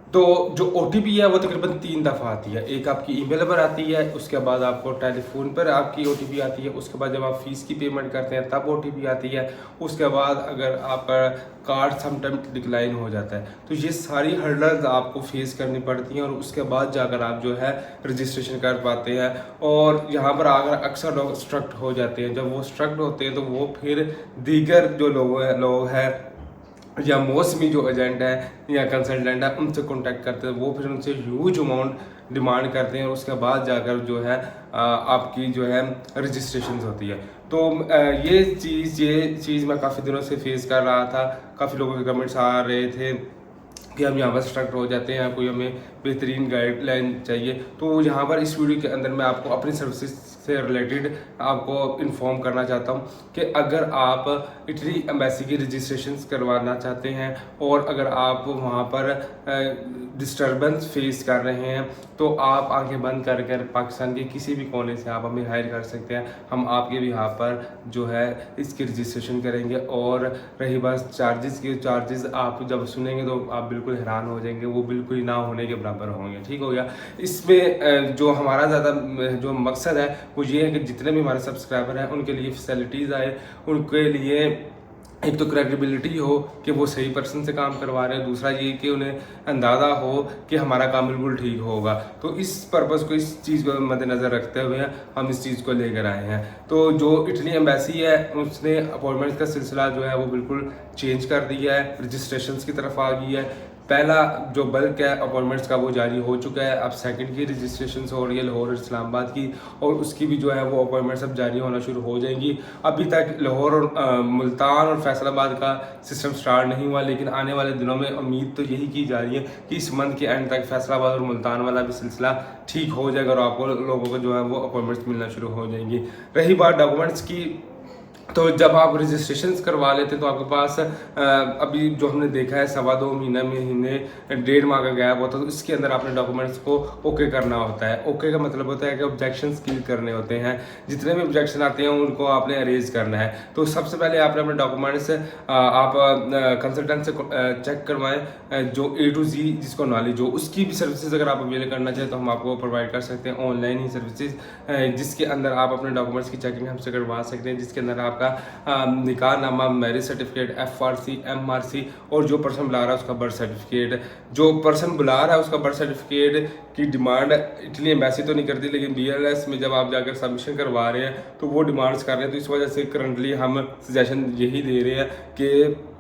तो जो OTP है वो तकरीबन 3 दफ़ा आती है। एक आपकी ईमेल पर आती है, उसके बाद आपको टेलीफ़ोन पर आपकी OTP आती है, उसके बाद जब आप फ़ीस की पेमेंट करते हैं तब OTP आती है, उसके बाद अगर आपका कार्ड समटाइम डिक्लाइन हो जाता है। तो ये सारी हर्डल्स आपको फेस करनी पड़ती हैं और उसके बाद जाकर आप जो है रजिस्ट्रेशन कर पाते हैं। और यहाँ पर आकर अक्सर लोग स्ट्रक्ट हो जाते हैं। जब वो स्ट्रक्ट होते हैं तो वो फिर दीगर जो लोग हैं या मौसमी जो एजेंट है या कंसल्टेंट है उनसे कांटेक्ट करते हैं, वो फिर उनसे ह्यूज अमाउंट डिमांड करते हैं और उसके बाद जाकर जो है आपकी जो है रजिस्ट्रेशन होती है। तो ये चीज़ मैं काफ़ी दिनों से फेस कर रहा था। काफ़ी लोगों के कमेंट्स आ रहे थे कि हम यहाँ पर स्ट्रक्ट हो जाते हैं, कोई हमें बेहतरीन गाइडलाइन चाहिए। तो यहाँ पर इस वीडियो के अंदर मैं आपको अपनी सर्विसेज से रिलेटेड आपको इन्फॉर्म करना चाहता हूँ कि अगर आप इटली एम्बेसी की रजिस्ट्रेशन करवाना चाहते हैं और अगर आप वहाँ पर डिस्टर्बेंस फेस कर रहे हैं तो आप आंखें बंद कर कर पाकिस्तान के किसी भी कोने से आप हमें हायर कर सकते हैं। हम आपके भी यहाँ पर जो है इसकी रजिस्ट्रेशन करेंगे। और रही बात चार्जेस की, चार्जेस आप जब सुनेंगे तो आप बिल्कुल हैरान हो जाएंगे, वो बिल्कुल ही ना होने के बराबर होंगे। ठीक हो गया। इसमें जो हमारा ज़्यादा जो मकसद है वो ये है कि जितने भी हमारे सब्सक्राइबर हैं उनके लिए फैसिलिटीज़ आए, उनके लिए एक तो क्रेडिबिलिटी हो कि वो सही पर्सन से काम करवा रहे हैं, दूसरा ये कि उन्हें अंदाज़ा हो कि हमारा काम बिल्कुल ठीक होगा। तो इस पर्पज़ को, इस चीज़ को मद्देनज़र रखते हुए हम इस चीज़ को लेकर आए हैं। तो जो इटली एम्बेसी है उसने अपॉइंटमेंट का सिलसिला जो है वो बिल्कुल चेंज कर दिया है, रजिस्ट्रेशन की तरफ आ गई है। पहला जो बल्क है अपॉइंटमेंट्स का वो जारी हो चुका है, अब सेकंड की रजिस्ट्रेशन हो रही है लाहौर और इस्लामाबाद की, और उसकी भी जो है वो अपॉइंटमेंट्स अब जारी होना शुरू हो जाएंगी। अभी तक लाहौर और मुल्तान और फैसलाबाद का सिस्टम स्टार्ट नहीं हुआ, लेकिन आने वाले दिनों में उम्मीद तो यही की जा रही है कि इस मंथ के एंड तक फैसलाबाद और मुल्तान वाला भी सिलसिला ठीक हो जाएगा और आपको लोगों को जो है वो अपॉइंटमेंट्स मिलना शुरू हो जाएंगी। रही बात डॉक्यूमेंट्स की, तो जब आप रजिस्ट्रेशन करवा लेते हैं तो आपके पास अभी जो हमने देखा है 2.25 महीने 1.5 माह का गैप होता है, तो इसके अंदर आपने डॉक्यूमेंट्स को ओके करना होता है। ओके का मतलब होता है कि ऑब्जेक्शन क्लियर करने होते हैं, जितने भी ऑब्जेक्शन आते हैं उनको आपने अरेज करना है। तो सबसे पहले आपने अपने डॉक्यूमेंट्स आप कंसल्टेंट से चेक करवाएं, जो A to Z जिसको नॉलेज हो। उसकी भी सर्विसेज अगर आप अवेल करना चाहें तो हम आपको प्रोवाइड कर सकते हैं ऑनलाइन ही सर्विसेज, जिसके अंदर आप अपने डॉक्यूमेंट्स की चेकिंग हमसे करवा सकते हैं, जिसके अंदर आपका निकाह नामा, मैरिज सर्टिफिकेट, FRC, MRC और जो पर्सन बुला रहा है उसका बर्थ सर्टिफिकेट। जो पर्सन बुला रहा है उसका बर्थ सर्टिफिकेट की डिमांड इटली एम्बेसी तो नहीं करती, लेकिन BLS में जब आप जाकर सबमिशन करवा रहे हैं तो वो डिमांड्स कर रहे हैं। तो इस वजह से करंटली हम सजेशन यही दे रहे हैं कि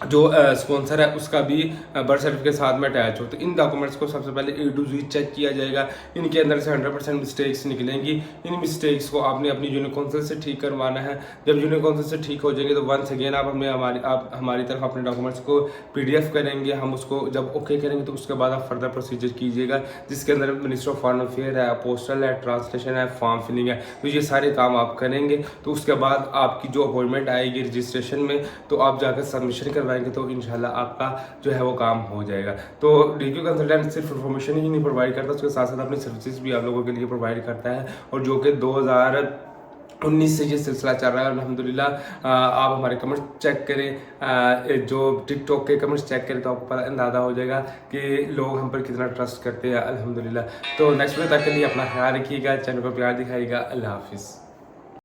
जो स्पॉन्सर है उसका भी बर्थ सर्टिफिकेट साथ में अटैच हो। तो इन डॉक्यूमेंट्स को सबसे पहले A to Z चेक किया जाएगा। इनके अंदर से 100% मिस्टेक्स निकलेंगी। इन मिस्टेक्स को आपने अपनी यूनियन काउंसिल से ठीक करवाना है। जब यूनियन काउंसिल से ठीक हो जाएंगे तो वंस अगेन आप हमारी तरफ अपने डॉक्यूमेंट्स को PDF करेंगे। हम उसको जब ओके करेंगे तो उसके बाद आप फर्दर प्रोसीजर कीजिएगा, जिसके अंदर मिनिस्टर ऑफ फॉरेन अफेयर है, पोस्टल है, ट्रांसलेशन है, फॉर्म फिलिंग है। तो ये सारे काम आप करेंगे। तो उसके बाद आपकी जो अपॉइंटमेंट आएगी रजिस्ट्रेशन में, तो आप जाकर सबमिशन करवाएंगे तो इंशाल्लाह आपका जो है वो काम हो जाएगा। तो DQ कंसल्टेंट सिर्फ इन्फॉर्मेशन ही नहीं प्रोवाइड करता, उसके साथ साथ अपनी सर्विसेज भी आप लोगों के लिए प्रोवाइड करता है। और जो कि 2019 से ये सिलसिला चल रहा है अल्हम्दुलिल्लाह। आप हमारे कमेंट्स चेक करें, जो टिकटॉक के कमेंट्स चेक करें तो आपको पता अंदाज़ा हो जाएगा कि लोग हम पर कितना ट्रस्ट करते हैं अल्हम्दुलिल्लाह। तो नेक्स्ट वीडियो तक के लिए अपना ख्याल रखिएगा, चैनल पर प्यार दिखाइएगा। अल्लाह हाफिज़।